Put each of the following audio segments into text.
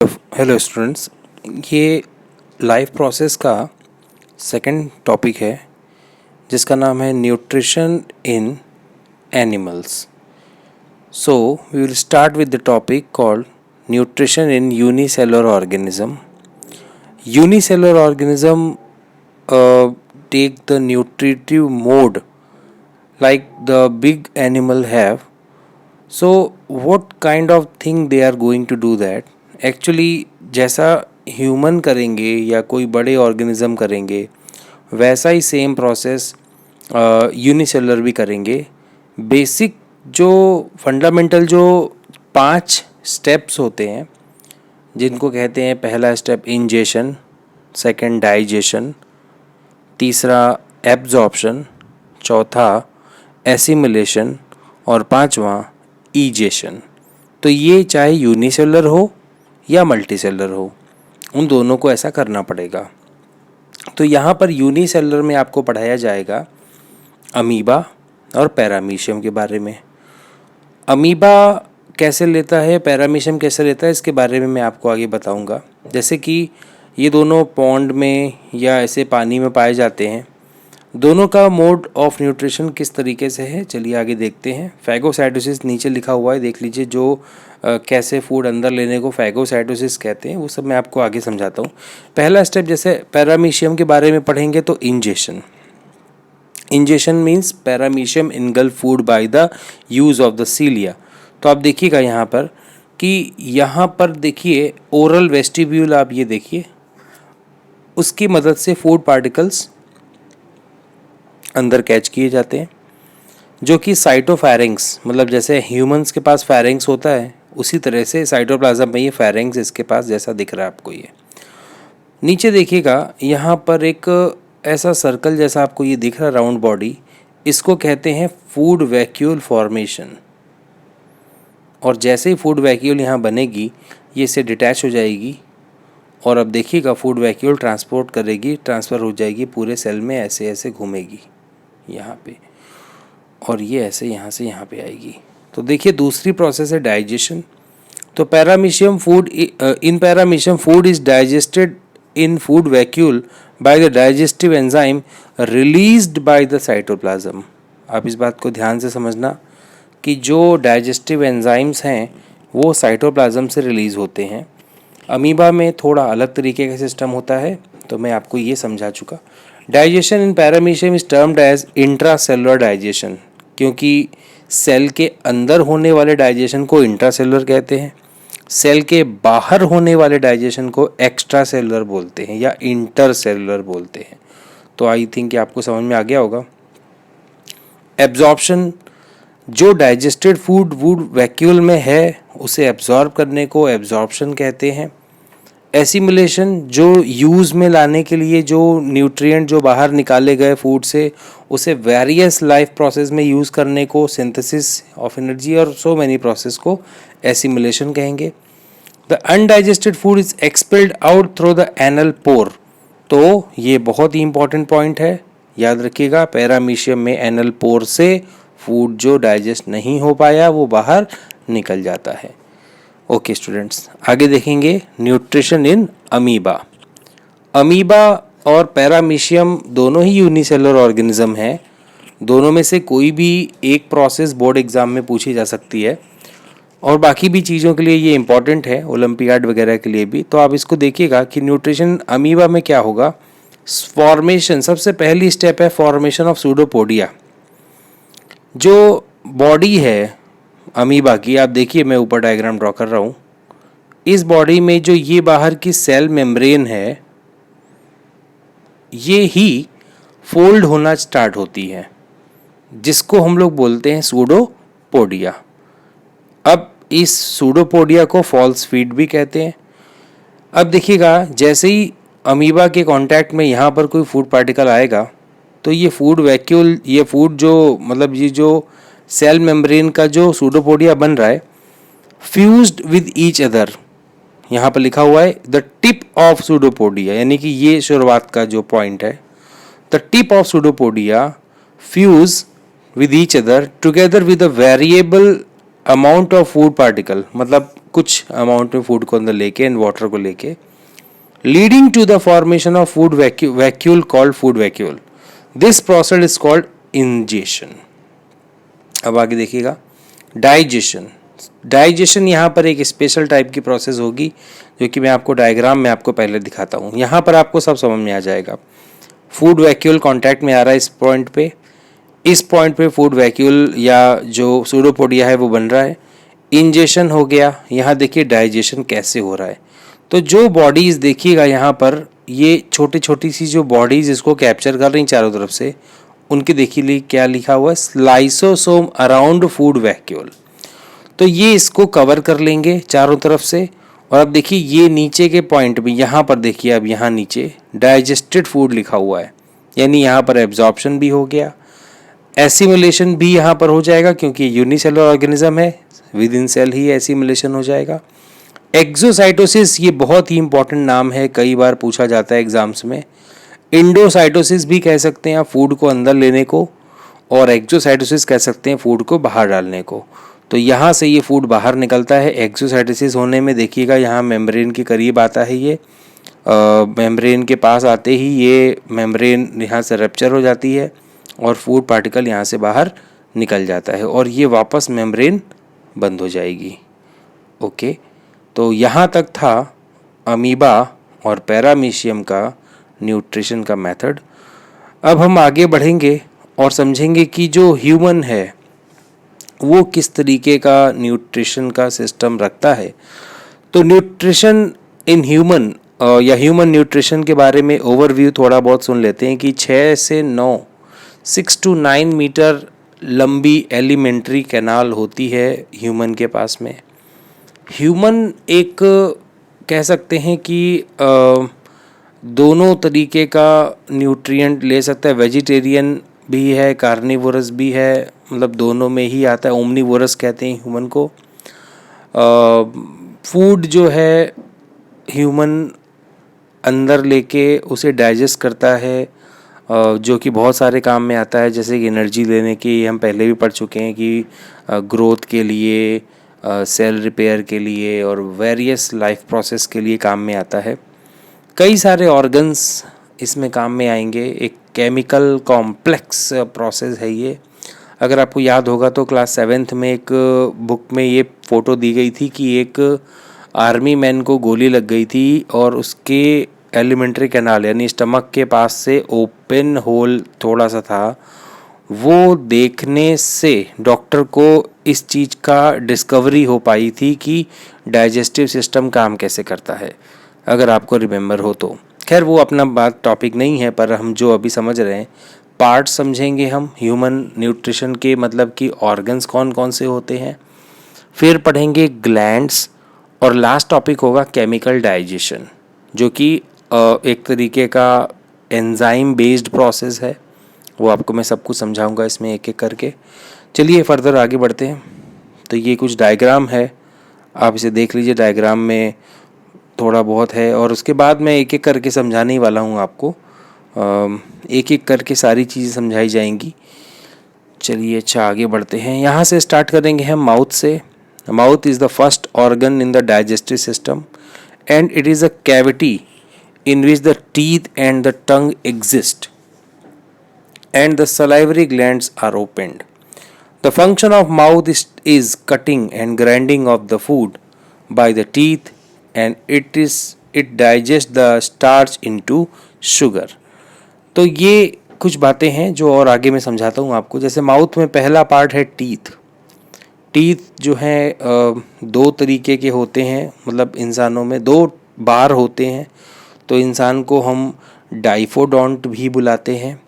Hello students, ये life process का second topic है जिसका नाम है nutrition in animals. So we will start with the topic called nutrition in unicellular organism. Unicellular organism take the nutritive mode like the big animal have. So what kind of thing they are going to do that? Actually जैसा human करेंगे या कोई बड़े organism करेंगे वैसा ही same process unicellular भी करेंगे. Basic जो फंडामेंटल जो 5 स्टेप्स होते हैं जिनको कहते हैं, पहला स्टेप इंजेशन, सेकंड डाइजेशन, तीसरा एब्जॉर्प्शन, चौथा एसिमिलेशन और पांचवा ईजेशन. तो ये चाहे यूनिसेलुलर हो या मल्टीसेलुलर हो, उन दोनों को ऐसा करना पड़ेगा. तो यहाँ पर यूनिसेलुलर में आपको पढ़ाया जाएगा अमीबा और पैरामीशियम के बारे में. अमीबा कैसे लेता है, पैरामीशियम कैसे लेता है, इसके बारे में मैं आपको आगे बताऊंगा. जैसे कि ये दोनों पॉन्ड में या ऐसे पानी में पाए जाते हैं. दोनों का मोड ऑफ न्यूट्रिशन किस तरीके से है, चलिए आगे देखते हैं. फैगोसाइटोसिस नीचे लिखा हुआ है, देख लीजिए. जो कैसे फूड अंदर लेने को फैगोसाइटोसिस कहते हैं वो सब मैं आपको आगे समझाता हूँ. पहला स्टेप जैसे पैरामीशियम के बारे में पढ़ेंगे तो ingestion. Ingestion means paramecium engulf food by the use of the cilia. तो आप देखिएगा यहाँ पर कि यहाँ पर देखिए ओरल वेस्टिब्यूल, आप ये देखिए, उसकी मदद से फूड पार्टिकल्स अंदर कैच किए जाते हैं, जो कि साइटोफैरिंग्स, मतलब जैसे ह्यूमंस के पास फैरिंग्स होता है उसी तरह से साइटोप्लाज्म में ये फैरिंग्स इसके पास जैसा दिख रहा है आपको. ये नीचे देखिएगा, यहाँ पर एक ऐसा सर्कल जैसा आपको ये दिख रहा है, राउंड बॉडी, इसको कहते हैं फूड वैक्यूल फॉर्मेशन. और जैसे ही फूड वैक्यूल यहाँ बनेगी ये इससे डिटैच हो जाएगी और अब देखिएगा फूड वैक्यूल ट्रांसपोर्ट करेगी, ट्रांसफ़र हो जाएगी पूरे सेल में, ऐसे ऐसे घूमेगी यहाँ पे, और ये ऐसे यहाँ से यहाँ पे आएगी. तो देखिए दूसरी प्रोसेस है डाइजेशन. तो paramecium food is digested in food vacuole by the digestive enzyme released by the cytoplasm. आप इस बात को ध्यान से समझना कि जो डाइजेस्टिव एंजाइम्स हैं वो साइटोप्लाज्म से रिलीज़ होते हैं. अमीबा में थोड़ा अलग तरीके का सिस्टम होता है, तो मैं आपको ये समझा चुका. Digestion in paramecium is termed as intracellular digestion, क्योंकि सेल के अंदर होने वाले डाइजेशन को इंट्रासेलुलर कहते हैं, सेल के बाहर होने वाले डाइजेशन को एक्स्ट्रा सेलुलर बोलते हैं या इंटरसेलुलर बोलते हैं. तो आई थिंक आपको समझ में आ गया होगा. एब्जॉर्प्शन, जो डाइजेस्टेड फूड वैक्यूल में है उसे एब्जॉर्ब करने को एब्जॉर्प्शन कहते हैं. एसिमिलेशन, जो यूज़ में लाने के लिए जो न्यूट्रिएंट जो बाहर निकाले गए फूड से उसे वेरियस लाइफ प्रोसेस में यूज़ करने को सिंथेसिस ऑफ एनर्जी और सो मैनी प्रोसेस को एसिमिलेशन कहेंगे. The undigested food is expelled out through the anal pore. तो ये बहुत ही इंपॉर्टेंट पॉइंट है, याद रखिएगा. पैरामीशियम में एनल पोर से फूड जो डाइजेस्ट नहीं हो पाया वो बाहर निकल जाता है. ओके स्टूडेंट्स, आगे देखेंगे न्यूट्रिशन इन अमीबा. अमीबा और पैरामीशियम दोनों ही यूनिसेलुलर ऑर्गेनिज्म हैं. दोनों में से कोई भी एक प्रोसेस बोर्ड एग्जाम में पूछी जा सकती है और बाकी भी चीज़ों के लिए ये इंपॉर्टेंट है, ओलंपियाड वगैरह के लिए भी. तो आप इसको देखिएगा कि न्यूट्रिशन अमीबा में क्या होगा. फॉर्मेशन, सबसे पहली स्टेप है फॉर्मेशन ऑफ सूडोपोडिया. जो बॉडी है अमीबा की, आप देखिए मैं ऊपर डायग्राम ड्रॉ कर रहा हूँ. इस बॉडी में जो ये बाहर की सेल मेम्ब्रेन है ये ही फोल्ड होना स्टार्ट होती है, जिसको हम लोग बोलते हैं सूडोपोडिया. अब इस सूडोपोडिया को फॉल्स फीट भी कहते हैं. अब देखिएगा जैसे ही अमीबा के कांटेक्ट में यहाँ पर कोई फूड पार्टिकल आएगा तो ये फूड वैक्यूल, ये फूड जो मतलब ये जो सेल मेम्ब्रेन का जो सूडोपोडिया बन रहा है फ्यूज्ड विद ईच अदर. यहाँ पर लिखा हुआ है द टिप ऑफ सूडोपोडिया, यानी कि ये शुरुआत का जो पॉइंट है. The tip of pseudopodia fuse with each other together with a variable amount of food particle. मतलब कुछ अमाउंट में फूड को अंदर लेके एंड वाटर को लेके, leading to the formation of food vacuole called food vacuole. This process is called ingestion. अब आगे देखिएगा डाइजेशन। डाइजेशन यहाँ पर एक स्पेशल टाइप की प्रोसेस होगी जो कि मैं आपको डायग्राम में आपको पहले दिखाता हूँ। यहाँ पर आपको सब समझ में आ जाएगा। फूड वैक्यूल कांटेक्ट में आ रहा है इस पॉइंट पे फूड वैक्यूल या जो सूडोपोडिया है वो बन रहा है। इंजेशन हो गया। यहाँ देखिए डाइजेशन कैसे हो रहा है। तो जो बॉडीज़ देखिएगा यहाँ पर, ये छोटी छोटी सी जो बॉडीज़ इसको कैप्चर कर रही चारों तरफ से, उनके देखिए क्या लिखा हुआ है, लाइसोसोम अराउंड फूड वैक्यूल। तो ये इसको कवर कर लेंगे चारों तरफ से। और अब देखिए ये नीचे के पॉइंट भी, यहाँ पर देखिए, अब यहाँ नीचे डाइजेस्टेड फूड लिखा हुआ है, यानी यहाँ पर एब्जॉर्प्शन भी हो गया, एसिमुलेशन भी यहाँ पर हो जाएगा क्योंकि यूनिसेलुलर ऑर्गेनिज्म है, विद इन सेल ही एसिमुलेशन हो जाएगा। एक्सोसाइटोसिस, ये बहुत ही इंपॉर्टेंट नाम है, कई बार पूछा जाता है एग्जाम्स में। इंडोसाइटोसिस भी कह सकते हैं आप फूड को अंदर लेने को, और एक्सोसाइटोसिस कह सकते हैं फूड को बाहर डालने को। तो यहाँ से ये फूड बाहर निकलता है। एक्सोसाइटोसिस होने में देखिएगा यहाँ मेम्ब्रेन के करीब आता है, ये मेम्ब्रेन के पास आते ही ये मेम्ब्रेन यहाँ से रप्चर हो जाती है और फूड पार्टिकल यहाँ से बाहर निकल जाता है और ये वापस मेम्ब्रेन बंद हो जाएगी। ओके, तो यहाँ तक था अमीबा और पैरामीशियम का न्यूट्रिशन का मेथड। अब हम आगे बढ़ेंगे और समझेंगे कि जो ह्यूमन है वो किस तरीके का न्यूट्रिशन का सिस्टम रखता है। तो न्यूट्रिशन इन ह्यूमन या ह्यूमन न्यूट्रिशन के बारे में ओवरव्यू थोड़ा बहुत सुन लेते हैं कि 6 to 9 मीटर लंबी एलिमेंट्री कैनाल होती है ह्यूमन के पास में। ह्यूमन एक कह सकते हैं कि दोनों तरीके का न्यूट्रिएंट ले सकता है, वेजिटेरियन भी है, कार्निवोरस भी है, मतलब दोनों में ही आता है। ओमनीवोरस कहते हैं ह्यूमन को। फूड जो है ह्यूमन अंदर लेके उसे डाइजेस्ट करता है, जो कि बहुत सारे काम में आता है, जैसे कि एनर्जी लेने की हम पहले भी पढ़ चुके हैं कि ग्रोथ के लिए, सेल रिपेयर के लिए और वेरियस लाइफ प्रोसेस के लिए काम में आता है। कई सारे ऑर्गन्स इसमें काम में आएंगे। एक केमिकल कॉम्प्लेक्स प्रोसेस है ये। अगर आपको याद होगा तो क्लास 7th में एक बुक में ये फ़ोटो दी गई थी कि एक आर्मी मैन को गोली लग गई थी और उसके एलिमेंट्री कैनाल यानी स्टमक के पास से ओपन होल थोड़ा सा था। वो देखने से डॉक्टर को इस चीज़ का डिस्कवरी हो पाई थी कि डाइजेस्टिव सिस्टम काम कैसे करता है, अगर आपको रिमेंबर हो तो। खैर वो अपना बात टॉपिक नहीं है, पर हम जो अभी समझ रहे हैं पार्ट समझेंगे हम ह्यूमन न्यूट्रिशन के, मतलब कि ऑर्गन्स कौन कौन से होते हैं, फिर पढ़ेंगे ग्लैंड्स और लास्ट टॉपिक होगा केमिकल डाइजेशन, जो कि एक तरीके का एंजाइम बेस्ड प्रोसेस है। वो आपको मैं सब कुछ समझाऊंगा इसमें एक एक करके। चलिए फर्दर आगे बढ़ते हैं। तो ये कुछ डायग्राम है, आप इसे देख लीजिए। डायग्राम में थोड़ा बहुत है और उसके बाद मैं एक एक करके समझाने ही वाला हूँ आपको। एक एक करके सारी चीज़ें समझाई जाएंगी। चलिए अच्छा आगे बढ़ते हैं। यहाँ से स्टार्ट करेंगे हम माउथ से। Mouth is the first organ in the digestive system and it is a cavity in which the teeth and the tongue exist and the salivary glands are opened. The function of mouth is cutting and grinding of the food by the teeth and it digests the starch into sugar. तो ये कुछ बातें हैं जो और आगे मैं समझाता हूँ आपको। जैसे माउथ में पहला पार्ट है टीथ। टीथ जो हैं दो तरीके के होते हैं, मतलब इंसानों में दो बार होते हैं। तो इंसान को हम डाइफोडोंट भी बुलाते हैं।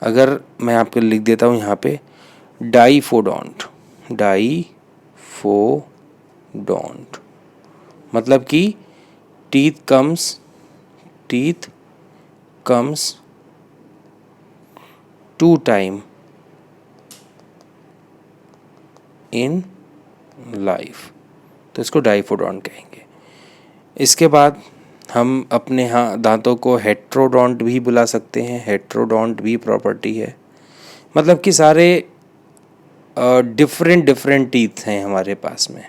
अगर मैं आपको लिख देता हूँ यहाँ पे डाइफोडोंट, डाइफोडोंट मतलब कि teeth comes 2 time in life, तो इसको डाइफोडोंट कहेंगे। इसके बाद हम अपने दांतों को हेट्रोडोंट भी बुला सकते हैं। हेट्रोडोंट भी प्रॉपर्टी है, मतलब कि सारे डिफरेंट टीथ हैं हमारे पास में।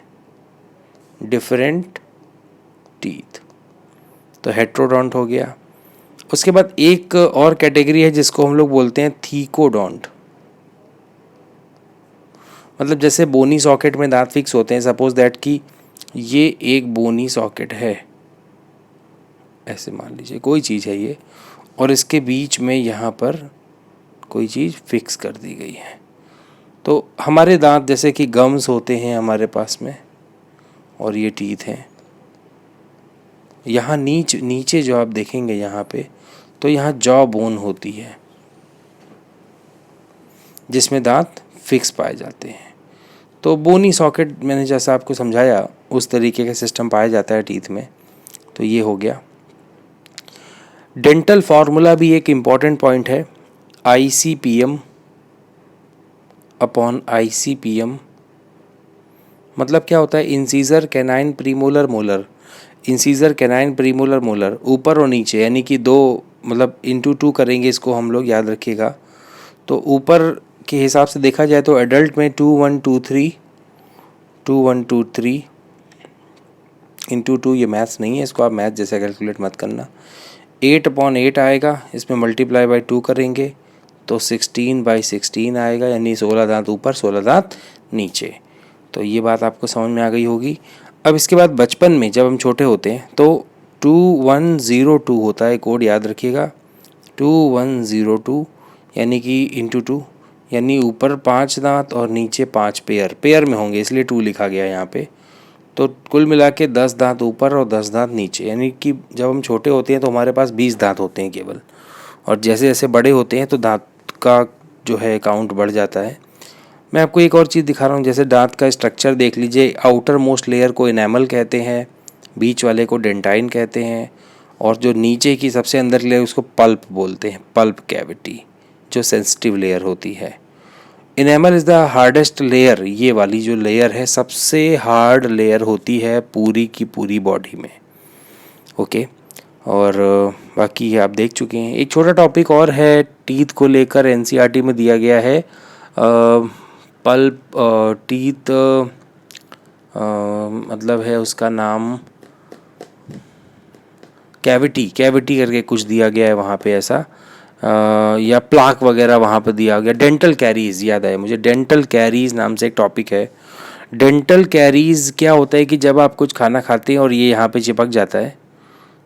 डिफरेंट टीथ, तो हेट्रोडोंट हो गया। उसके बाद एक और कैटेगरी है जिसको हम लोग बोलते हैं थीकोडोंट। मतलब जैसे बोनी सॉकेट में दांत फिक्स होते हैं, सपोज दैट कि ये एक बोनी सॉकेट है, ऐसे मान लीजिए कोई चीज़ है ये, और इसके बीच में यहाँ पर कोई चीज़ फिक्स कर दी गई है। तो हमारे दांत जैसे कि गम्स होते हैं हमारे पास में, और ये टीथ हैं। यहाँ नीचे जो आप देखेंगे यहाँ पे, तो यहाँ जॉ बोन होती है जिसमें दांत फिक्स पाए जाते हैं। तो बोनी सॉकेट मैंने जैसा आपको समझाया उस तरीके का सिस्टम पाया जाता है टीथ में। तो ये हो गया। डेंटल फार्मूला भी एक इम्पॉर्टेंट पॉइंट है, ICPM अपॉन ICPM। मतलब क्या होता है, incisor canine premolar molar, incisor canine premolar molar ऊपर और नीचे, यानी कि दो, मतलब इंटू 2 करेंगे इसको हम लोग, याद रखिएगा। तो ऊपर के हिसाब से देखा जाए तो एडल्ट में 2 1 2 3 2 1 2 3 इंटू 2, ये मैथ्स नहीं है, इसको आप मैथ जैसे कैलकुलेट मत करना। 8/8 आएगा, इसमें मल्टीप्लाई बाई 2 करेंगे तो 16/16 आएगा, यानी 16 दांत ऊपर 16 दांत नीचे। तो ये बात आपको समझ में आ गई होगी। अब इसके बाद बचपन में जब हम छोटे होते हैं तो 2102 होता है कोड, याद रखिएगा 2102, यानी कि इंटू 2, यानी ऊपर 5 दांत और नीचे 5 पेयर में होंगे, इसलिए 2 लिखा गया यहाँ पे। तो कुल मिला के 10 दांत ऊपर और 10 दांत नीचे, यानी कि जब हम छोटे होते हैं तो हमारे पास 20 दांत होते हैं केवल, और जैसे जैसे बड़े होते हैं तो दांत का जो है काउंट बढ़ जाता है। मैं आपको एक और चीज़ दिखा रहा हूँ, जैसे दांत का स्ट्रक्चर देख लीजिए। आउटर मोस्ट लेयर को इनेमल कहते हैं, बीच वाले को डेंटाइन कहते हैं, और जो नीचे की सबसे अंदर लेयर उसको पल्प बोलते हैं, पल्प कैविटी, जो सेंसिटिव लेयर होती है। Enamel is the hardest layer, ये वाली जो लेयर है सबसे हार्ड लेयर होती है पूरी की पूरी बॉडी में। ओके, और बाकी आप देख चुके हैं। एक छोटा टॉपिक और है टीथ को लेकर, NCERT में दिया गया है, पल्प टीथ, मतलब है उसका नाम कैविटी करके कुछ दिया गया है वहाँ पे ऐसा, या प्लाक वगैरह वहाँ पे दिया गया। डेंटल कैरीज याद आया मुझे, डेंटल कैरीज नाम से एक टॉपिक है। डेंटल कैरीज क्या होता है कि जब आप कुछ खाना खाते हैं और ये यहाँ पे चिपक जाता है,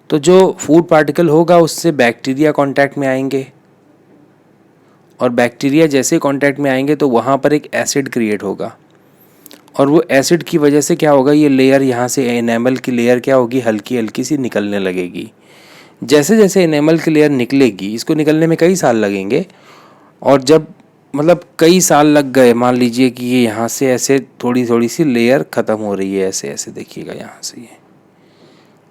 तो जो फूड पार्टिकल होगा उससे बैक्टीरिया कांटेक्ट में आएंगे, और बैक्टीरिया जैसे कांटेक्ट में आएंगे तो वहाँ पर एक एसिड क्रिएट होगा, और वो एसिड की वजह से क्या होगा, ये लेयर यहाँ से एनेमल की लेयर क्या होगी, हल्की हल्की सी निकलने लगेगी। जैसे जैसे एनेमल की लेयर निकलेगी, इसको निकलने में कई साल लगेंगे, और जब मतलब कई साल लग गए, मान लीजिए कि ये यहाँ से ऐसे थोड़ी थोड़ी सी लेयर ख़त्म हो रही है, ऐसे ऐसे देखिएगा यहाँ से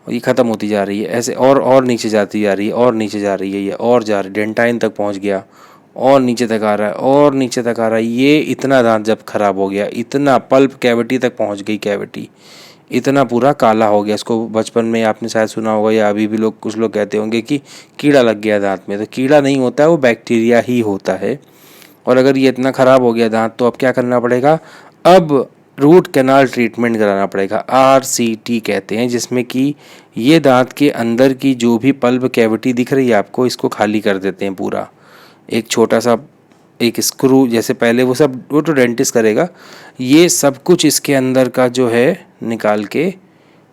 ये ख़त्म होती जा रही है, ऐसे और नीचे जाती जा रही है, और नीचे जा रही है, ये और जा रही है, डेंटाइन तक पहुँच गया, और नीचे तक आ रहा है, और नीचे तक आ रहा है। ये इतना दांत जब खराब हो गया, इतना पल्प कैविटी तक पहुँच गई कैविटी, इतना पूरा काला हो गया। इसको बचपन में आपने शायद सुना होगा, या अभी भी कुछ लोग कहते होंगे कि कीड़ा लग गया दांत में। तो कीड़ा नहीं होता है, वो बैक्टीरिया ही होता है। और अगर ये इतना ख़राब हो गया दांत, तो अब क्या करना पड़ेगा, अब रूट कैनाल ट्रीटमेंट कराना पड़ेगा, RCT कहते हैं, जिसमें कि ये दांत के अंदर की जो भी पल्प कैविटी दिख रही है आपको, इसको खाली कर देते हैं पूरा। एक छोटा सा एक स्क्रू जैसे, पहले वो तो डेंटिस्ट करेगा, ये सब कुछ इसके अंदर का जो है निकाल के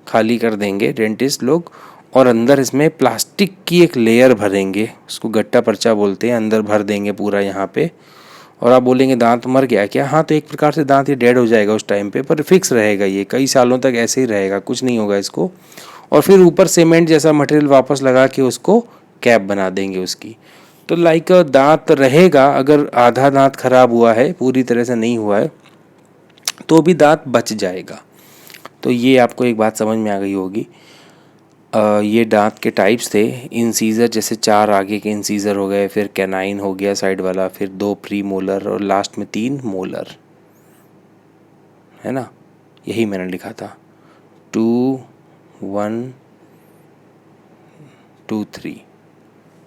खाली कर देंगे डेंटिस्ट लोग, और अंदर इसमें प्लास्टिक की एक लेयर भरेंगे, उसको गट्टा पर्चा बोलते हैं, अंदर भर देंगे पूरा यहाँ पे। और आप बोलेंगे दांत मर गया क्या? हाँ, तो एक प्रकार से दांत ये डेड हो जाएगा उस टाइम पे, पर फिक्स रहेगा, ये कई सालों तक ऐसे ही रहेगा, कुछ नहीं होगा इसको। और फिर ऊपर सीमेंट जैसा मटेरियल वापस लगा के उसको कैप बना देंगे उसकी। तो लाइक दांत रहेगा, अगर आधा दांत खराब हुआ है, पूरी तरह से नहीं हुआ है, तो भी दांत बच जाएगा। तो ये आपको एक बात समझ में आ गई होगी। ये दांत के टाइप्स थे। इंसीजर जैसे 4 आगे के इंसीजर हो गए, फिर कैनाइन हो गया साइड वाला, फिर 2 प्री मोलर, और लास्ट में 3 मोलर, है ना। यही मैंने लिखा था 2 1 2 3,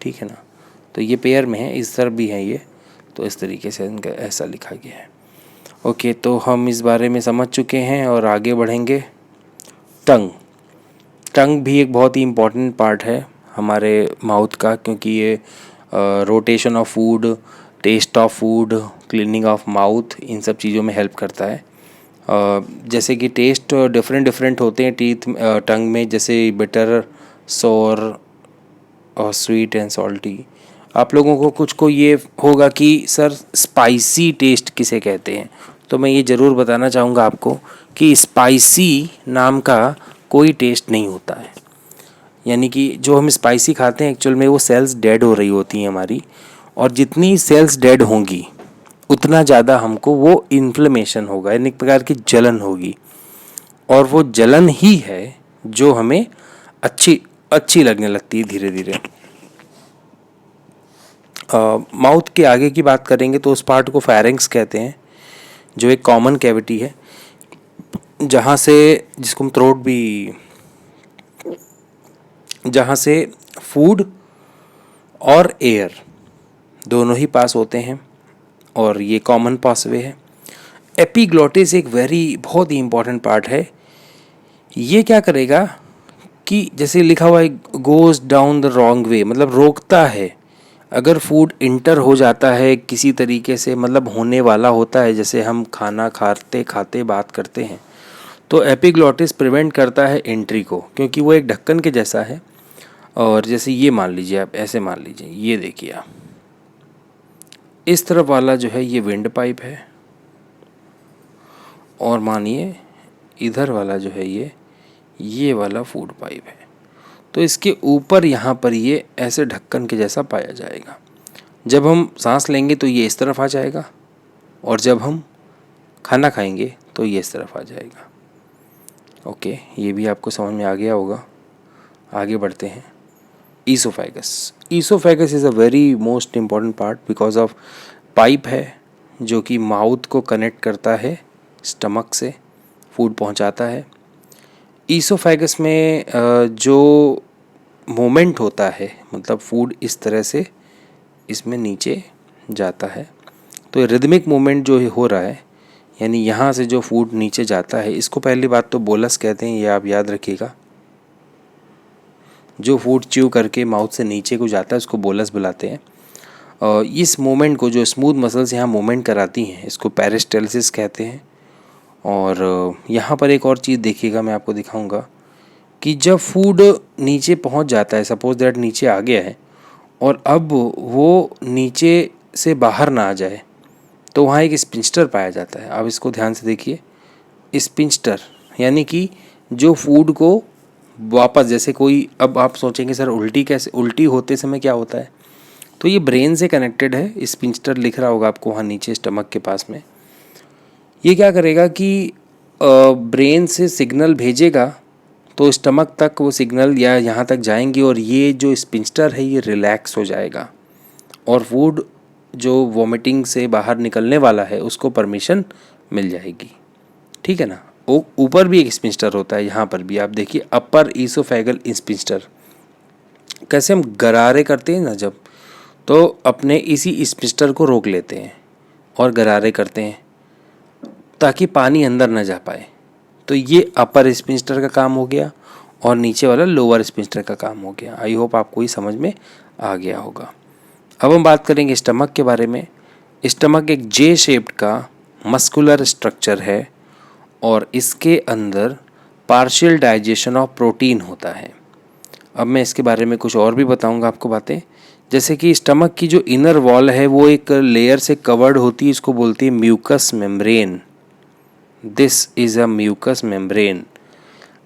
ठीक है ना। तो ये पेयर में है, इस तरफ भी है ये, तो इस तरीके से इनका ऐसा लिखा गया है। ओके, तो हम इस बारे में समझ चुके हैं और आगे बढ़ेंगे। टंग भी एक बहुत ही इम्पॉर्टेंट पार्ट है हमारे माउथ का, क्योंकि ये rotation of food, taste of food, cleaning of mouth, इन सब चीज़ों में हेल्प करता है। जैसे कि टेस्ट डिफरेंट डिफरेंट होते हैं टीथ टंग में, जैसे बिटर, सोर और स्वीट एंड सॉल्टी। आप लोगों को कुछ को ये होगा कि सर स्पाइसी टेस्ट किसे कहते हैं, तो मैं ये ज़रूर बताना चाहूँगा आपको कि स्पाइसी नाम का कोई टेस्ट नहीं होता है। यानी कि जो हम स्पाइसी खाते हैं एक्चुअल में वो सेल्स डेड हो रही होती हैं हमारी, और जितनी सेल्स डेड होंगी उतना ज़्यादा हमको वो इन्फ्लेमेशन होगा, यानी एक प्रकार की जलन होगी, और वो जलन ही है जो हमें अच्छी लगने लगती है धीरे धीरे। माउथ के आगे की बात करेंगे तो उस पार्ट को फेरिंक्स कहते हैं, जो एक कॉमन कैविटी है जहाँ से, जिसको हम थ्रोट भी, जहाँ से फूड और एयर दोनों ही पास होते हैं, और ये कॉमन पासवे है। एपिग्लॉटिस एक बहुत ही इम्पॉर्टेंट पार्ट है। ये क्या करेगा कि जैसे लिखा हुआ है goes down the wrong way, मतलब रोकता है। अगर फूड इंटर हो जाता है किसी तरीके से, मतलब होने वाला होता है, जैसे हम खाना खाते खाते बात करते हैं, तो एपिग्लॉटिस प्रिवेंट करता है एंट्री को, क्योंकि वो एक ढक्कन के जैसा है। और जैसे ये मान लीजिए, आप ऐसे मान लीजिए, ये देखिए आप, इस तरफ वाला जो है ये विंड पाइप है, और मानिए इधर वाला जो है ये वाला फूड पाइप है। तो इसके ऊपर यहाँ पर ये ऐसे ढक्कन के जैसा पाया जाएगा। जब हम सांस लेंगे तो ये इस तरफ आ जाएगा, और जब हम खाना खाएंगे तो ये इस तरफ आ जाएगा। ओके, ये भी आपको समझ में आ गया होगा। आगे बढ़ते हैं। Oesophagus is a very most important part because of pipe है जो कि माउथ को कनेक्ट करता है स्टमक से, फूड पहुंचाता है। ईसोफेगस में जो मोमेंट होता है, मतलब फूड इस तरह से इसमें नीचे जाता है, तो रिदमिक मूवमेंट जो हो रहा है, यानी यहाँ से जो फूड नीचे जाता है, इसको पहली बात तो बोलस कहते हैं, ये आप याद रखिएगा। जो फूड च्यू करके माउथ से नीचे को जाता है उसको बोलस बुलाते हैं। और इस मूवमेंट को जो स्मूथ मसल्स यहाँ मूवमेंट कराती हैं, इसको पेरिस्टाल्सिस कहते हैं। और यहाँ पर एक और चीज़ देखिएगा, मैं आपको दिखाऊंगा कि जब फूड नीचे पहुँच जाता है, सपोज दैट नीचे आ गया है, और अब वो नीचे से बाहर ना आ जाए, तो वहाँ एक स्पिंस्टर पाया जाता है। आप इसको ध्यान से देखिए, स्पिंस्टर यानी कि जो फूड को वापस, जैसे कोई, अब आप सोचेंगे सर उल्टी कैसे, उल्टी होते समय क्या होता है, तो ये ब्रेन से कनेक्टेड है। स्पिंस्टर लिख रहा होगा आपको वहाँ नीचे स्टमक के पास में। ये क्या करेगा कि ब्रेन से सिग्नल भेजेगा, तो स्टमक तक वो सिग्नल या यहाँ तक जाएंगी, और ये जो स्पिंस्टर है ये रिलैक्स हो जाएगा, और फूड जो वॉमिटिंग से बाहर निकलने वाला है उसको परमिशन मिल जाएगी। ठीक है ना। ऊपर भी एक स्पिंस्टर होता है, यहाँ पर भी आप देखिए, अपर ईसोफेगल स्पिंस्टर। कैसे हम गरारे करते हैं ना जब, तो अपने इसी स्पिंस्टर को रोक लेते हैं और गरारे करते हैं ताकि पानी अंदर ना जा पाए। तो ये अपर स्पिंस्टर का काम हो गया, और नीचे वाला लोअर स्पिंस्टर का काम हो गया। आई होप आपको ये समझ में आ गया होगा। अब हम बात करेंगे स्टमक के बारे में। स्टमक एक जे शेप्ड का मस्कुलर स्ट्रक्चर है, और इसके अंदर पार्शियल डाइजेशन ऑफ प्रोटीन होता है। अब मैं इसके बारे में कुछ और भी बताऊंगा आपको बातें, जैसे कि स्टमक की जो इनर वॉल है वो एक लेयर से कवर्ड होती है, इसको बोलती है mucus membrane. This is a mucus membrane.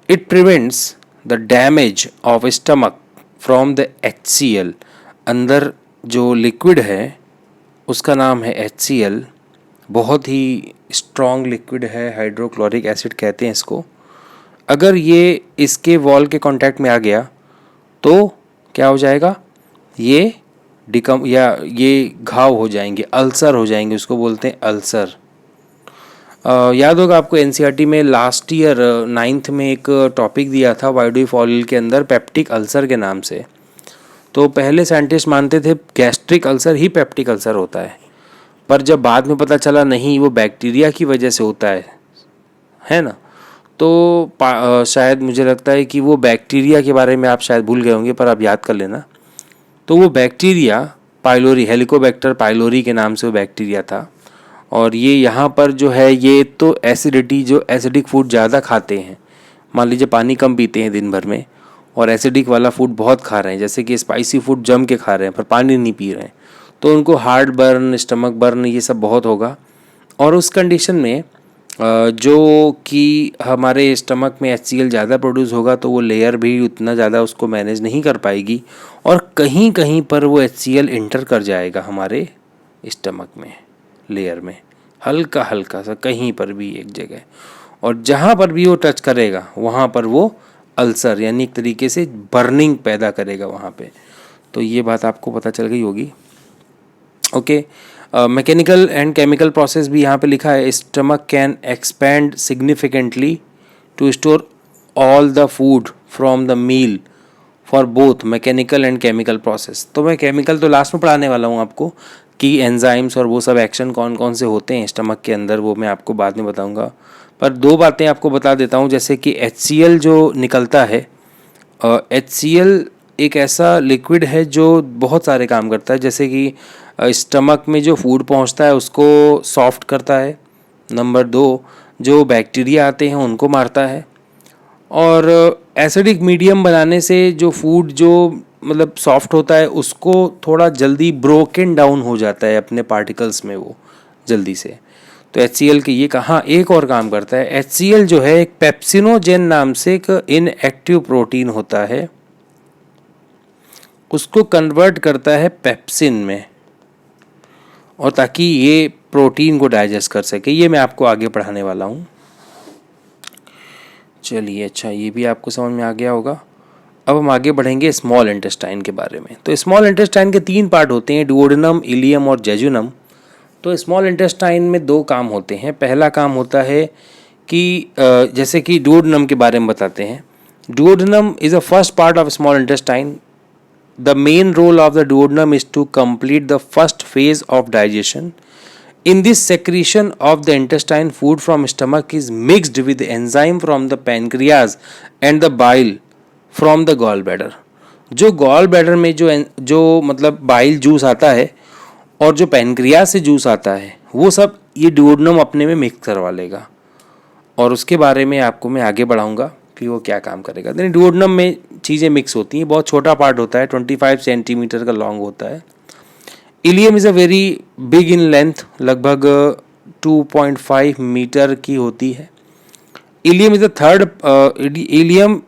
It prevents the damage of stomach from the HCl। अंदर जो लिक्विड है उसका नाम है HCl, बहुत ही स्ट्रॉन्ग लिक्विड है, हाइड्रोक्लोरिक एसिड कहते हैं इसको। अगर ये इसके वॉल के कांटेक्ट में आ गया तो क्या हो जाएगा, ये ये घाव हो जाएंगे, अल्सर हो जाएंगे, उसको बोलते हैं अल्सर। याद होगा आपको NCERT में लास्ट ईयर 9th में एक टॉपिक दिया था व्हाई डू वी फॉल के अंदर, पेप्टिक अल्सर के नाम से। तो पहले साइंटिस्ट मानते थे गैस्ट्रिक अल्सर ही पेप्टिक अल्सर होता है, पर जब बाद में पता चला नहीं, वो बैक्टीरिया की वजह से होता है ना। तो शायद मुझे लगता है कि वो बैक्टीरिया के बारे में आप शायद भूल गए होंगे, पर आप याद कर लेना। तो वो बैक्टीरिया पाइलोरी, हेलिकोबैक्टर पाइलोरी के नाम से वो बैक्टीरिया था। और ये यहाँ पर जो है, ये तो एसिडिटी, जो एसिडिक फूड ज़्यादा खाते हैं, मान लीजिए पानी कम पीते हैं दिन भर में और एसिडिक वाला फूड बहुत खा रहे हैं, जैसे कि स्पाइसी फूड जम के खा रहे हैं पर पानी नहीं पी रहे हैं, तो उनको हार्ट बर्न, स्टमक बर्न, ये सब बहुत होगा। और उस कंडीशन में जो कि हमारे स्टमक में HCl ज़्यादा प्रोड्यूस होगा, तो वो लेयर भी उतना ज़्यादा उसको मैनेज नहीं कर पाएगी और कहीं कहीं पर वो HCl इंटर कर जाएगा हमारे स्टमक में, लेयर में, हल्का हल्का सा कहीं पर भी एक जगह, और जहाँ पर भी वो टच करेगा वहाँ पर वो अल्सर यानी एक तरीके से बर्निंग पैदा करेगा वहाँ पे। तो ये बात आपको पता चल गई होगी। Okay, mechanical and chemical process भी यहाँ पे लिखा है। Stomach can expand significantly to store all the food from the meal for both mechanical and chemical process. तो मैं केमिकल तो लास्ट में पढ़ाने वाला हूँ आपको कि एंजाइम्स और वो सब एक्शन कौन कौन से होते हैं स्टमक के अंदर, वो मैं आपको बाद में बताऊँगा। पर दो बातें आपको बता देता हूँ, जैसे कि HCl जो निकलता है, HCl एक ऐसा लिक्विड है जो बहुत सारे काम करता है, जैसे कि स्टमक में जो फूड पहुंचता है उसको सॉफ्ट करता है, नंबर 2 जो बैक्टीरिया आते हैं उनको मारता है, और एसिडिक मीडियम बनाने से जो फूड जो मतलब सॉफ्ट होता है उसको थोड़ा जल्दी ब्रोकन डाउन हो जाता है अपने पार्टिकल्स में वो जल्दी से। तो HCl के ये कहाँ एक और काम करता है, HCl जो है एक पेप्सिनोजेन नाम से एक इनएक्टिव प्रोटीन होता है, उसको कन्वर्ट करता है पेप्सिन में, और ताकि ये प्रोटीन को डाइजेस्ट कर सके। ये मैं आपको आगे पढ़ाने वाला हूँ। चलिए, अच्छा ये भी आपको समझ में आ गया होगा। अब हम आगे बढ़ेंगे स्मॉल इंटेस्टाइन के बारे में। तो स्मॉल इंटेस्टाइन के 3 पार्ट होते हैं, डुओडेनम, इलियम और जेजुनम। तो स्मॉल इंटेस्टाइन में 2 काम होते हैं। पहला काम होता है कि जैसे कि डुओडेनम के बारे में बताते हैं। Duodenum is a first part of small intestine. The main role of the duodenum is to complete the first phase of digestion. In this secretion of the intestine, food from stomach is mixed with enzyme from the pancreas and the bile from the gallbladder. जो gall bladder में जो मतलब bile juice आता है और जो pancreas से juice आता है, वो सब ये डुओडेनम अपने में मिक्स करवा लेगा, और उसके बारे में आपको मैं आगे बढ़ाऊंगा कि वो क्या काम करेगा। यानी डुओडेनम में चीज़ें मिक्स होती हैं, बहुत छोटा पार्ट होता है, 25 सेंटीमीटर का लॉन्ग होता है। Ileum is a very big in length, लगभग 2.5 मीटर की होती है। Ileum is the third, ileum,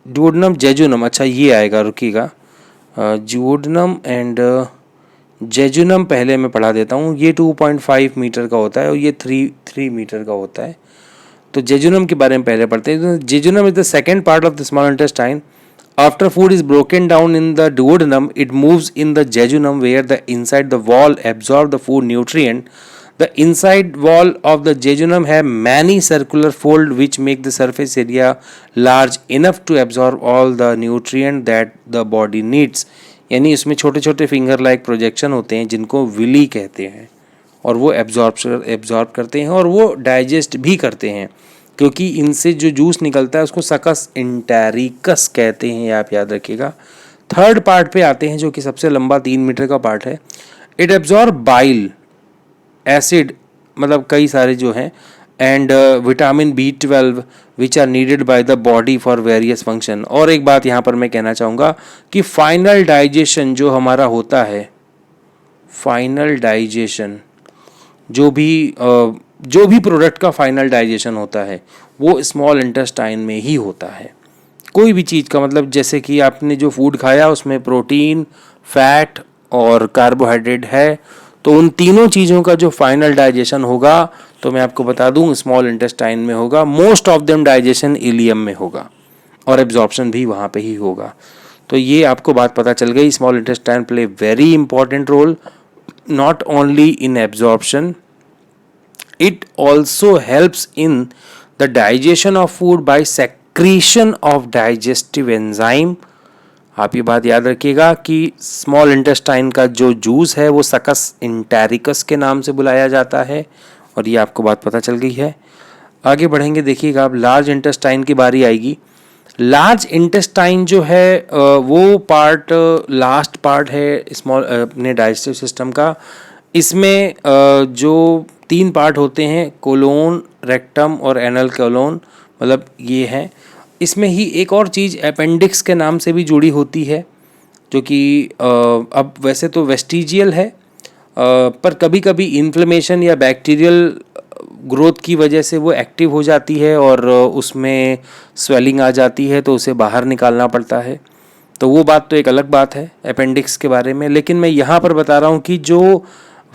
duodenum, jejunum, अच्छा ये आएगा, रुकिएगा, डुओडेनम एंड जेजुनम पहले मैं पढ़ा देता हूँ। ये 2.5 मीटर का होता है और ये 3 मीटर का होता है। तो जेजुनम के बारे में पहले पढ़ते हैं। Jejunum is the second part of the small intestine. After food is broken down in the duodenum, it moves in the jejunum where the inside the wall absorb the food nutrient. The inside wall of the jejunum have many circular folds which make the surface area large enough to absorb all the nutrient that the body needs. यानी इसमें छोटे छोटे finger like projection होते हैं जिनको Willie कहते हैं, और वो एब्जॉर्ब करते हैं और वो डाइजेस्ट भी करते हैं, क्योंकि इनसे जो जूस निकलता है उसको सकस इंटेरिकस कहते हैं, आप याद रखिएगा। थर्ड पार्ट पे आते हैं जो कि सबसे लंबा 3 मीटर का पार्ट है। इट एब्जॉर्ब बाइल, एसिड, मतलब कई सारे जो हैं, and vitamin B12 which are needed by the body for various function. और एक बात यहाँ पर मैं कहना चाहूँगा कि फाइनल डाइजेशन जो हमारा होता है, फाइनल डाइजेशन जो भी प्रोडक्ट का फाइनल डाइजेशन होता है वो स्मॉल इंटेस्टाइन में ही होता है। कोई भी चीज़ का, मतलब जैसे कि आपने जो फूड खाया उसमें प्रोटीन, फैट और कार्बोहाइड्रेट है, तो उन तीनों चीज़ों का जो फाइनल डाइजेशन होगा, तो मैं आपको बता दूं स्मॉल इंटेस्टाइन में होगा। Most of them digestion ileum में होगा और एब्जॉर्प्शन भी वहाँ पे ही होगा। तो ये आपको बात पता चल गई। Small intestine play very important role not only in absorption, it also helps in the digestion of food by secretion of digestive enzyme. आप ये बात याद रखिएगा कि स्मॉल इंटेस्टाइन का जो जूस है वो सकस इंटेरिकस के नाम से बुलाया जाता है, और ये आपको बात पता चल गई है। आगे बढ़ेंगे, देखिएगा आप लार्ज इंटेस्टाइन की बारी आएगी। लार्ज इंटेस्टाइन जो है वो पार्ट लास्ट पार्ट है स्मॉल अपने डाइजेस्टिव सिस्टम का। इसमें जो 3 पार्ट होते हैं, कोलोन, रेक्टम और एनल कोलोन, मतलब ये है। इसमें ही एक और चीज़ अपेंडिक्स के नाम से भी जुड़ी होती है, जो कि अब वैसे तो वेस्टिजियल है, पर कभी कभी इन्फ्लेमेशन या बैक्टीरियल ग्रोथ की वजह से वो एक्टिव हो जाती है और उसमें स्वेलिंग आ जाती है, तो उसे बाहर निकालना पड़ता है। तो वो बात तो एक अलग बात है अपेंडिक्स के बारे में। लेकिन मैं यहाँ पर बता रहा हूँ कि जो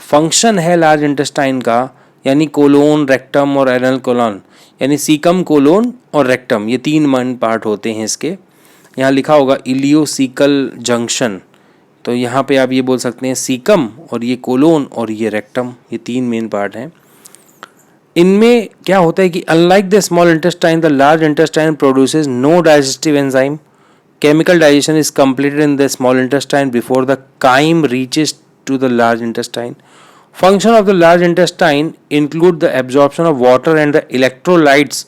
फंक्शन है लार्ज इंटेस्टाइन का, यानी कोलोन, रेक्टम और एनल कोलोन, यानी सीकम, कोलोन और रेक्टम, ये 3 मेन पार्ट होते हैं इसके। यहाँ लिखा होगा इलियोसिकल जंक्शन, तो यहाँ पे आप ये बोल सकते हैं सीकम और ये कोलोन और ये रेक्टम, ये 3 मेन पार्ट हैं। इनमें क्या होता है कि unlike the small intestine, the large intestine produces no digestive enzyme. Chemical digestion is completed in the small intestine before the chyme reaches to the large intestine. Function of the large intestine include the absorption of water and the electrolytes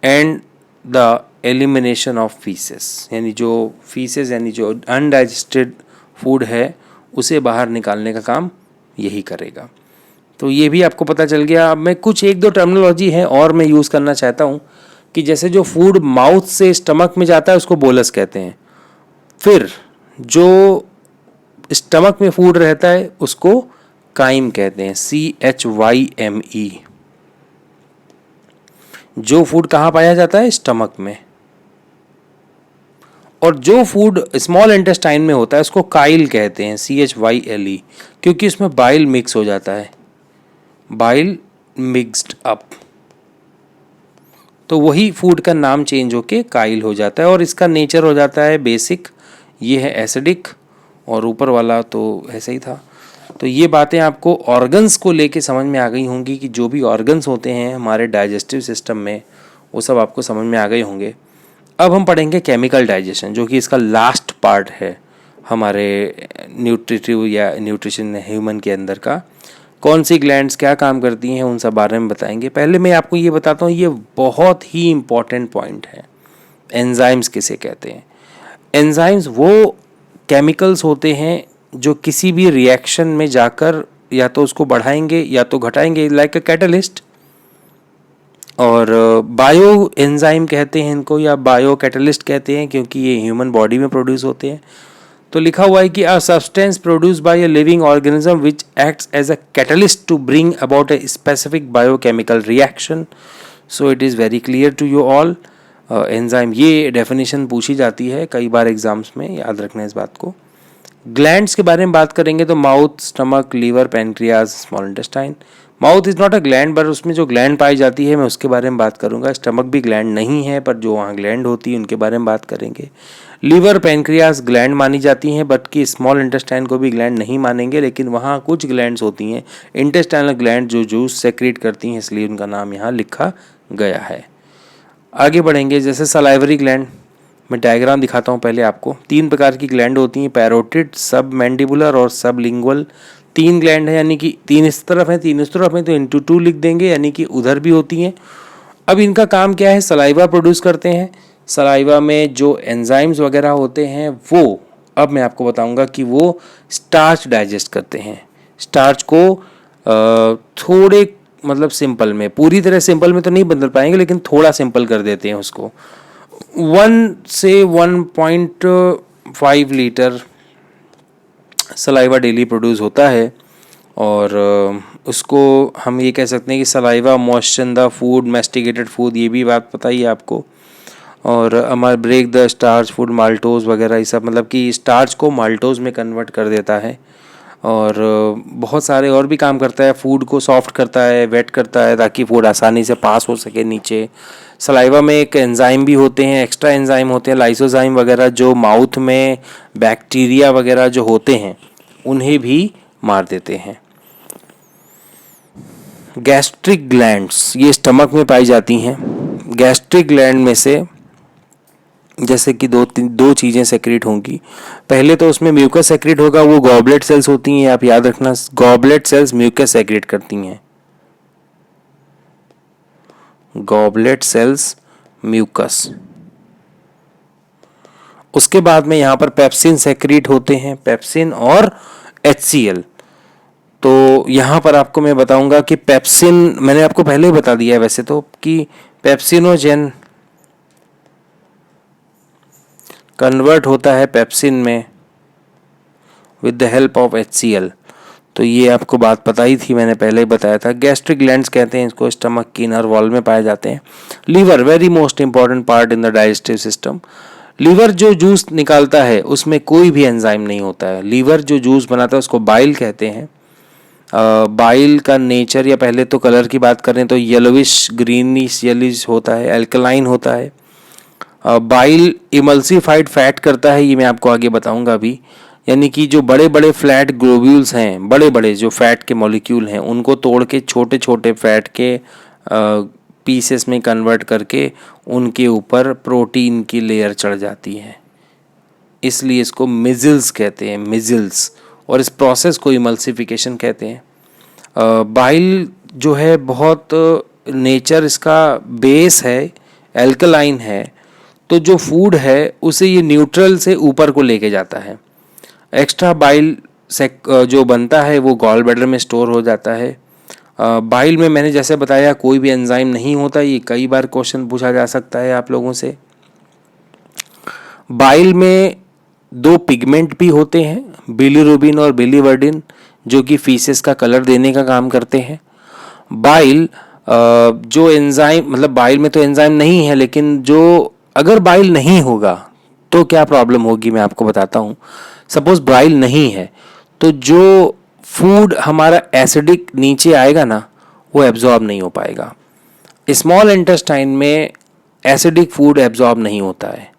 and the elimination of feces. यानी जो feces यानी जो undigested food है उसे बाहर निकालने का काम यही करेगा। तो ये भी आपको पता चल गया। अब मैं कुछ 1-2 टर्मिनोलॉजी है और मैं यूज़ करना चाहता हूँ कि जैसे जो फूड माउथ से स्टमक में जाता है उसको बोलस कहते हैं, फिर जो स्टमक में फूड रहता है उसको काइम कहते हैं, CHYME। जो फूड कहाँ पाया जाता है? स्टमक में। और जो फूड स्मॉल इंटेस्टाइन में होता है उसको काइल कहते हैं, CHYLE, क्योंकि उसमें बाइल मिक्स हो जाता है, बाइल मिक्स्ड अप, तो वही फूड का नाम चेंज होके काइल हो जाता है और इसका नेचर हो जाता है बेसिक, ये है एसिडिक और ऊपर वाला तो ऐसे ही था। तो ये बातें आपको ऑर्गन्स को लेके समझ में आ गई होंगी कि जो भी ऑर्गन्स होते हैं हमारे डाइजेस्टिव सिस्टम में वो सब आपको समझ में आ गए होंगे। अब हम पढ़ेंगे केमिकल डाइजेशन, जो कि इसका लास्ट पार्ट है हमारे न्यूट्रिटिव या न्यूट्रिशन ह्यूमन के अंदर का। कौन सी ग्लैंड्स क्या काम करती हैं उन सब बारे में बताएंगे। पहले मैं आपको ये बताता हूँ, ये बहुत ही इम्पॉर्टेंट पॉइंट है, एंजाइम्स किसे कहते हैं। एंजाइम्स वो केमिकल्स होते हैं जो किसी भी रिएक्शन में जाकर या तो उसको बढ़ाएंगे या तो घटाएंगे, लाइक अ कैटलिस्ट। और बायो एंजाइम कहते हैं इनको, या बायो कैटलिस्ट कहते हैं, क्योंकि ये ह्यूमन बॉडी में प्रोड्यूस होते हैं। तो लिखा हुआ है कि a substance produced by a living organism which acts as a catalyst to bring about a specific biochemical reaction. So it is very clear to you all. Enzyme, ये definition पूछी जाती है कई बार एग्जाम्स में, याद रखना इस बात को। ग्लैंड्स के बारे में बात करेंगे तो mouth, stomach, liver, pancreas, small intestine. Mouth is not a gland, पर उसमें जो ग्लैंड पाई जाती है मैं उसके बारे में बात करूंगा। स्टमक भी ग्लैंड नहीं है, पर जो वहाँ ग्लैंड होती है उनके बारे में बात करेंगे। लीवर, पैनक्रियाज ग्लैंड मानी जाती हैं, बट कि स्मॉल इंटेस्टाइन को भी ग्लैंड नहीं मानेंगे, लेकिन वहाँ कुछ ग्लैंड्स होती हैं इंटेस्टाइनल ग्लैंड जो जूस सेक्रेट करती हैं, इसलिए उनका नाम यहाँ लिखा गया है। आगे बढ़ेंगे, जैसे सलाइवरी ग्लैंड, मैं डायग्राम दिखाता हूँ पहले आपको। 3 प्रकार की ग्लैंड होती हैं, पैरोटिड, सब मैंडिबुलर और सब लिंगुअल। 3 ग्लैंड है, यानी कि 3 इस तरफ है 3 इस तरफ है, तो इंटू 2 लिख देंगे, यानी कि उधर भी होती हैं। अब इनका काम क्या है? सलाइवा प्रोड्यूस करते हैं। सलाइवा में जो एंजाइम्स वगैरह होते हैं वो, अब मैं आपको बताऊंगा कि वो स्टार्च डाइजेस्ट करते हैं। स्टार्च को थोड़े मतलब सिंपल में, पूरी तरह सिंपल में तो नहीं बदल पाएंगे, लेकिन थोड़ा सिंपल कर देते हैं उसको। 1 से 1.5 लीटर सलाइवा डेली प्रोड्यूस होता है, और उसको हम ये कह सकते हैं कि saliva moisture the food, masticated food, ये भी बात पता ही है आपको। और हमारा break the starch food, maltose वगैरह, ये सब मतलब कि स्टार्च को माल्टोज में कन्वर्ट कर देता है। और बहुत सारे और भी काम करता है, फूड को सॉफ्ट करता है, वेट करता है, ताकि फूड आसानी से पास हो सके नीचे। सलाइवा में एक एंजाइम भी होते हैं, एक्स्ट्रा एंजाइम होते हैं, लाइसोजाइम वगैरह, जो माउथ में बैक्टीरिया वगैरह जो होते हैं उन्हें भी मार देते हैं। गैस्ट्रिक ग्लैंड्स, ये स्टमक में पाई जाती हैं। गैस्ट्रिक ग्लैंड में से जैसे कि दो चीज़ें सेक्रेट होंगी। पहले तो उसमें म्यूकस सेक्रेट होगा, वो गॉबलेट सेल्स होती हैं, आप याद रखना, गॉबलेट सेल्स म्यूकस सेक्रेट करती हैं। Goblet cells, mucus. उसके बाद में यहाँ पर पेप्सिन सेक्रीट होते हैं, पेप्सिन और HCl। तो यहाँ पर आपको मैं बताऊंगा कि पेप्सिन, मैंने आपको पहले ही बता दिया है वैसे तो, कि पेप्सिनोजेन कन्वर्ट होता है पेप्सिन में with the help of HCl। तो ये आपको बात पता ही थी, मैंने पहले ही बताया था। गैस्ट्रिक ग्लैंड्स कहते हैं इसको, स्टमक की इनर वॉल में पाए जाते हैं। Liver, very most important part in the digestive system. Liver जो जूस निकालता है उसमें कोई भी एंजाइम नहीं होता है। लीवर जो जूस बनाता है उसको बाइल कहते हैं। बाइल का नेचर, या पहले तो कलर की बात करें तो येलोविश ग्रीनिश येलिश होता है, अल्कलाइन होता है। बाइल इमल्सिफाइड फैट करता है, ये मैं आपको आगे बताऊंगा अभी। यानी कि जो बड़े बड़े फ्लैट ग्लोब्यूल्स हैं, बड़े बड़े जो फैट के मॉलिक्यूल हैं, उनको तोड़ के छोटे छोटे फैट के पीसेस में कन्वर्ट करके उनके ऊपर प्रोटीन की लेयर चढ़ जाती है, इसलिए इसको मिज़ल्स कहते हैं, मिज़ल्स। और इस प्रोसेस को इमल्सिफिकेशन कहते हैं। बाइल जो है बहुत नेचर इसका बेस है, एल्कलाइन है, तो जो फूड है उसे ये न्यूट्रल से ऊपर को लेके जाता है। एक्स्ट्रा बाइल जो बनता है वो गॉल ब्लैडर में स्टोर हो जाता है। बाइल में मैंने जैसे बताया कोई भी एंजाइम नहीं होता, ये कई बार क्वेश्चन पूछा जा सकता है आप लोगों से। बाइल में दो पिगमेंट भी होते हैं, बिलीरुबिन और बिलीवर्डिन, जो कि फीसेस का कलर देने का काम करते हैं। बाइल जो एंजाइम, मतलब बाइल में तो एंजाइम नहीं है, लेकिन जो अगर बाइल नहीं होगा तो क्या प्रॉब्लम होगी मैं आपको बताता हूँ। सपोज बाइल नहीं है तो जो फूड हमारा एसिडिक नीचे आएगा ना, वो एब्जॉर्ब नहीं हो पाएगा। स्मॉल इंटेस्टाइन में एसिडिक फूड एब्जॉर्ब नहीं होता है,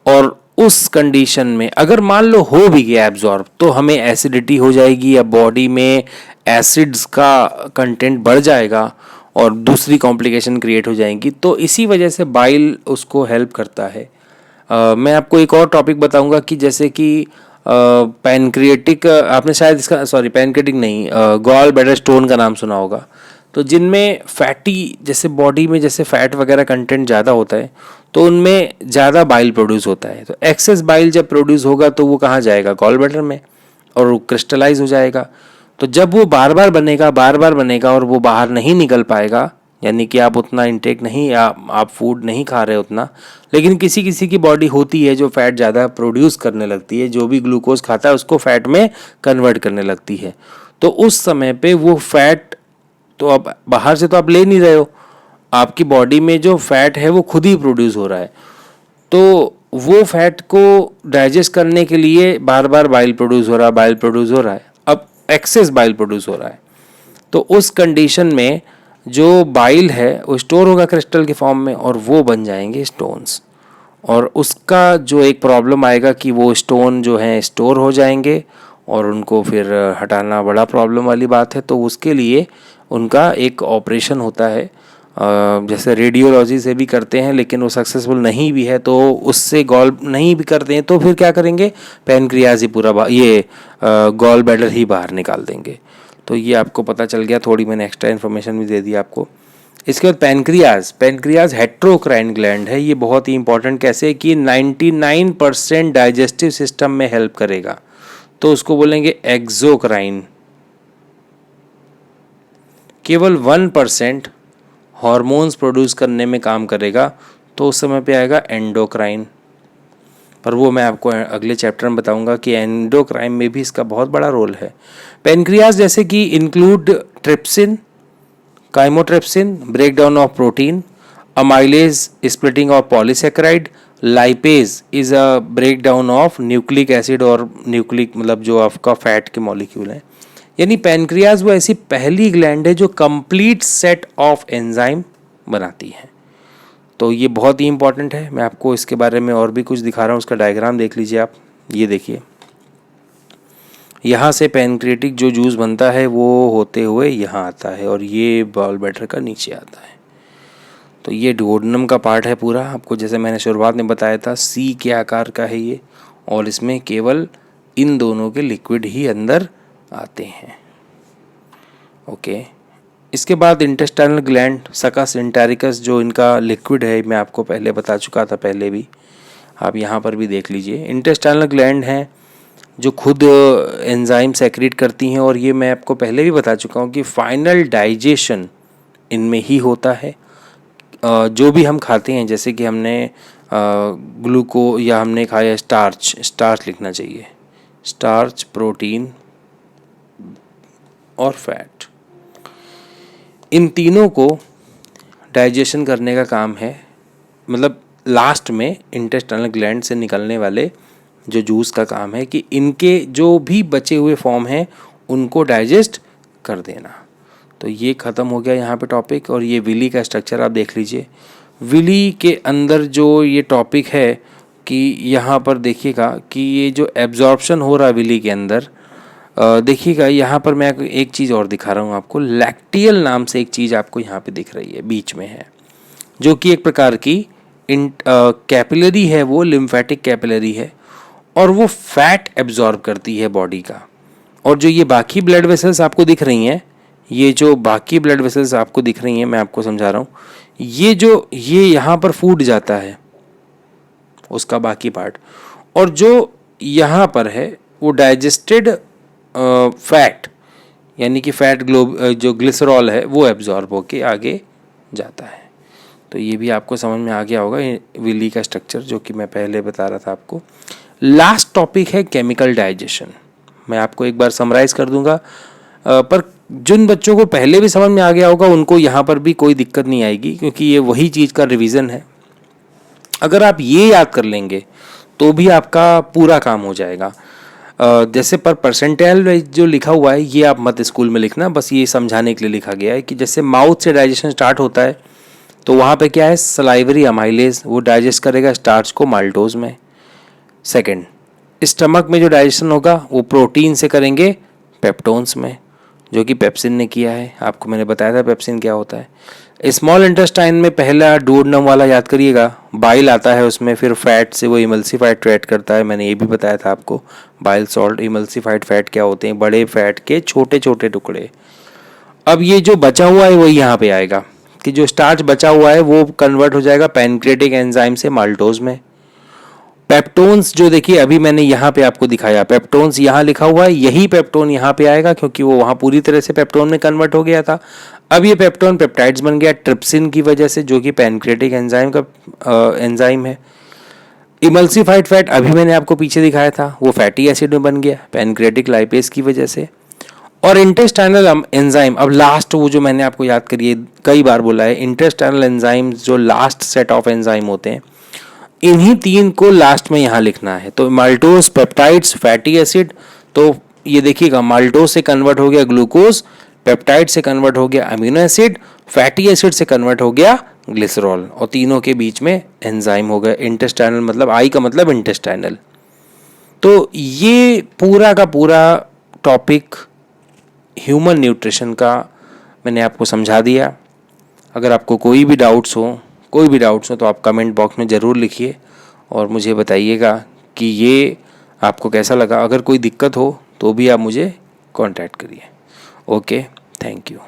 और उस कंडीशन में अगर मान लो हो भी गया एब्जॉर्ब तो हमें एसिडिटी हो जाएगी, या बॉडी में एसिड्स का कंटेंट बढ़ जाएगा और दूसरी कॉम्प्लिकेशन क्रिएट हो जाएंगी। तो इसी वजह से बाइल उसको हेल्प करता है। मैं आपको एक और टॉपिक बताऊंगा कि जैसे कि पैनक्रिएटिक, आपने शायद इसका, सॉरी पैनक्रिएटिक नहीं, गॉल ब्लैडर स्टोन का नाम सुना होगा। तो जिनमें फैटी, जैसे बॉडी में जैसे फैट वगैरह कंटेंट ज़्यादा होता है तो उनमें ज़्यादा बाइल प्रोड्यूस होता है। तो एक्सेस बाइल जब प्रोड्यूस होगा तो वो कहाँ जाएगा, गॉल ब्लैडर में, और वो क्रिस्टलाइज हो जाएगा। तो जब वो बार बार बनेगा और वो बाहर नहीं निकल पाएगा, यानी कि आप उतना इंटेक नहीं, आप फूड नहीं खा रहे उतना, लेकिन किसी किसी की बॉडी होती है जो फैट ज़्यादा प्रोड्यूस करने लगती है, जो भी ग्लूकोज खाता है उसको फैट में कन्वर्ट करने लगती है। तो उस समय पे वो फैट, तो अब बाहर से तो आप ले नहीं रहे हो, आपकी बॉडी में जो फैट है वो खुद ही प्रोड्यूस हो रहा है। तो वो फैट को डाइजेस्ट करने के लिए बार बार बाइल प्रोड्यूस हो रहा है, अब एक्सेस बाइल प्रोड्यूस हो रहा है। तो उस कंडीशन में जो बाइल है वो स्टोर होगा क्रिस्टल के फॉर्म में, और वो बन जाएंगे स्टोन्स। और उसका जो एक प्रॉब्लम आएगा कि वो स्टोन जो हैं स्टोर हो जाएंगे और उनको फिर हटाना बड़ा प्रॉब्लम वाली बात है। तो उसके लिए उनका एक ऑपरेशन होता है, जैसे रेडियोलॉजी से भी करते हैं, लेकिन वो सक्सेसफुल नहीं भी है तो उससे गॉल नहीं भी करते हैं तो फिर क्या करेंगे, पैनक्रियाज ही पूरा ये गॉल ब्लैडर ही बाहर निकाल देंगे। तो ये आपको पता चल गया, थोड़ी मैंने एक्स्ट्रा इन्फॉर्मेशन भी दे दी आपको। इसके बाद पैनक्रियाज हेट्रोक्राइन ग्लैंड है। ये बहुत ही इंपॉर्टेंट, कैसे कि 99% डाइजेस्टिव सिस्टम में हेल्प करेगा, तो उसको बोलेंगे एक्सोक्राइन। केवल 1% हॉर्मोन्स प्रोड्यूस करने में काम करेगा, तो उस समय पे आएगा एंडोक्राइन। पर वो मैं आपको अगले चैप्टर में बताऊंगा कि एंडोक्राइन में भी इसका बहुत बड़ा रोल है। पैनक्रियाज जैसे कि include trypsin, chymotrypsin breakdown of protein, amylase splitting of polysaccharide, lipase is a breakdown of nucleic acid, और न्यूक्लिक मतलब जो आपका फैट के मॉलिक्यूल हैं। यानी पैनक्रियाज वो ऐसी पहली ग्लैंड है जो कंप्लीट सेट ऑफ एंजाइम बनाती है। तो ये बहुत ही इंपॉर्टेंट है। मैं आपको इसके बारे में और भी कुछ दिखा रहा हूँ, उसका डायग्राम देख लीजिए आप। ये देखिए, यहाँ से पैनक्रिएटिक जो जूस बनता है वो होते हुए यहाँ आता है, और ये गॉल ब्लैडर का नीचे आता है। तो ये डुओडेनम का पार्ट है पूरा, आपको जैसे मैंने शुरुआत में बताया था सी के आकार का है ये, और इसमें केवल इन दोनों के लिक्विड ही अंदर आते हैं। ओके, इसके बाद इंटेस्टाइनल ग्लैंड, सकस इंटेरिकस, जो इनका लिक्विड है, मैं आपको पहले बता चुका था पहले भी, आप यहाँ पर भी देख लीजिए। इंटेस्टाइनल ग्लैंड हैं जो खुद एंजाइम सेक्रेट करती हैं, और ये मैं आपको पहले भी बता चुका हूँ कि फाइनल डाइजेशन इनमें ही होता है। जो भी हम खाते हैं, जैसे कि हमने ग्लूको या हमने खाया स्टार्च, स्टार्च लिखना चाहिए, स्टार्च, प्रोटीन और फैट, इन तीनों को डाइजेशन करने का काम है। मतलब लास्ट में इंटेस्टाइनल ग्लैंड से निकलने वाले जो जूस का काम है कि इनके जो भी बचे हुए फॉर्म हैं उनको डाइजेस्ट कर देना। तो ये ख़त्म हो गया यहाँ पे टॉपिक। और ये विली का स्ट्रक्चर आप देख लीजिए। विली के अंदर जो ये टॉपिक है कि यहाँ पर देखिएगा कि ये जो एब्जॉर्प्शन हो रहा है विली के अंदर, देखिएगा यहाँ पर मैं एक चीज़ और दिखा रहा हूँ आपको। लैक्टियल नाम से एक चीज़ आपको यहाँ पे दिख रही है, बीच में है, जो कि एक प्रकार की कैपिलरी है, वो लिम्फेटिक कैपिलरी है, और वो फैट एब्जॉर्ब करती है बॉडी का। और जो ये बाकी ब्लड वेसल्स आपको दिख रही हैं, ये जो बाकी ब्लड वेसल्स आपको दिख रही हैं, मैं आपको समझा रहा हूँ, ये यहाँ पर फूट जाता है उसका बाकी पार्ट, और जो यहाँ पर है वो डाइजेस्टेड फैट, यानी कि फैट जो ग्लिसरॉल है वो एब्जॉर्ब होके आगे जाता है। तो ये भी आपको समझ में आ गया होगा विली का स्ट्रक्चर, जो कि मैं पहले बता रहा था आपको। लास्ट टॉपिक है केमिकल डाइजेशन। मैं आपको एक बार समराइज कर दूंगा, पर जिन बच्चों को पहले भी समझ में आ गया होगा उनको यहाँ पर भी कोई दिक्कत नहीं आएगी, क्योंकि ये वही चीज़ का रिवीजन है। अगर आप ये याद कर लेंगे तो भी आपका पूरा काम हो जाएगा। जैसे पर परसेंटाइल जो लिखा हुआ है ये आप मत स्कूल में लिखना, बस ये समझाने के लिए लिखा गया है कि जैसे माउथ से डाइजेशन स्टार्ट होता है तो वहाँ पे क्या है, सलाइवरी अमाइलेज, वो डाइजेस्ट करेगा स्टार्च को माल्टोज में। सेकंड, स्टमक में जो डाइजेशन होगा वो प्रोटीन से करेंगे पेप्टोन्स में, जो कि पेप्सिन ने किया है। आपको मैंने बताया था पेप्सिन क्या होता है। स्मॉल इंटेस्टाइन में पहला डुओडेनम वाला याद करिएगा, बाइल आता है उसमें, फिर फैट से वो इमल्सिफाइड फैट करता है। मैंने ये भी बताया था आपको, बाइल सॉल्ट, इमल्सिफाइड फैट क्या होते हैं, बड़े फैट के छोटे छोटे टुकड़े। अब ये जो बचा हुआ है वही यहाँ पे आएगा कि जो स्टार्च बचा हुआ है वो कन्वर्ट हो जाएगा पैनक्रियाटिक एंजाइम से माल्टोज में। पेप्टोन्स जो देखिए अभी मैंने यहाँ पे आपको दिखाया, पेप्टोन्स यहाँ लिखा हुआ है, यही पेप्टोन यहाँ पे आएगा क्योंकि वो वहाँ पूरी तरह से पेप्टोन में कन्वर्ट हो गया था। अब ये पेप्टोन पेप्टाइड्स बन गया ट्रिप्सिन की वजह से, जो कि पैनक्रियाटिक एंजाइम का एंजाइम है। इमल्सिफाइड फैट अभी मैंने आपको पीछे दिखाया था, वो फैटी एसिड में बन गया पैनक्रियाटिक लाइपेज की वजह से। और इंटेस्टाइनल एंजाइम, अब लास्ट वो जो मैंने आपको याद करिए कई बार बोला है, इंटेस्टाइनल एंजाइम जो लास्ट सेट ऑफ एंजाइम होते हैं, इन्हीं तीन को लास्ट में यहाँ लिखना है। तो माल्टोज, पेप्टाइड्स, फैटी एसिड, तो ये देखिएगा माल्टोज से कन्वर्ट हो गया ग्लूकोज, पेप्टाइड से कन्वर्ट हो गया अमीनो एसिड, फैटी एसिड से कन्वर्ट हो गया ग्लिसरॉल, और तीनों के बीच में एंजाइम हो गया इंटेस्टाइनल, मतलब आई का मतलब इंटेस्टाइनल। तो ये पूरा का पूरा टॉपिक ह्यूमन न्यूट्रिशन का मैंने आपको समझा दिया। अगर आपको कोई भी डाउट्स हो तो आप कमेंट बॉक्स में ज़रूर लिखिए और मुझे बताइएगा कि ये आपको कैसा लगा। अगर कोई दिक्कत हो तो भी आप मुझे कांटेक्ट करिए। Okay, thank you.